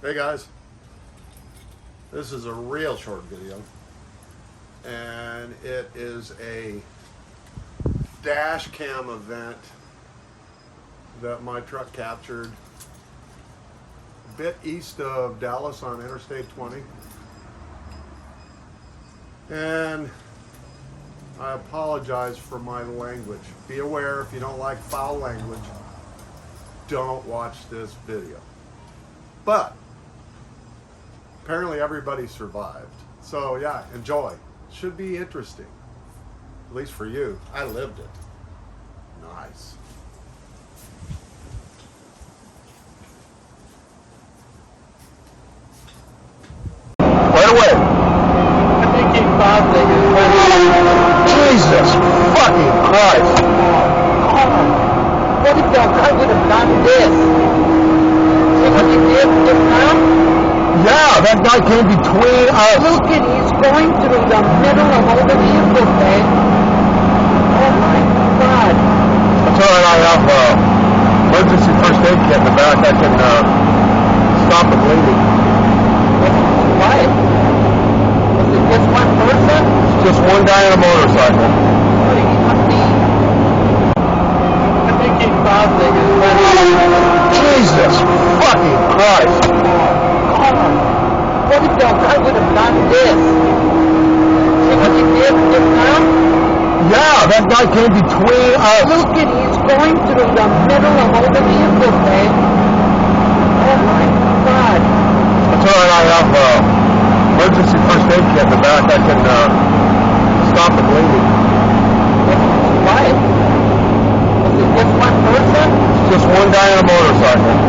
Hey guys, this is a real short video, and it is a dash cam event that my truck captured a bit east of Dallas on Interstate 20. And I apologize for my language. Be aware, if you don't like foul language, don't watch this video. But apparently everybody survived. So yeah, enjoy. Should be interesting. At least for you. I lived it. Nice. Right away. I think he thought that Jesus fucking Christ. what if that guy would have done this? See what he did just now? Yeah, that guy came between us. Look at, he's going through the middle of all the vehicles, babe. Oh my God. That's all right, I have emergency first aid kit in the back. I can stop the bleeding. Why? Was it just one person? It's just one guy on a motorcycle. What, he must be... I think he thought that Jesus fucking Christ. what if that guy would have done this? See what he did just now? Yeah, that guy came between us. Look at, he's going through the middle of all the vehicles, babe. Oh my God. That's all right, I have emergency first aid kit in the back. I can stop the bleeding. Why? Was it just one person? It's just one guy on a motorcycle.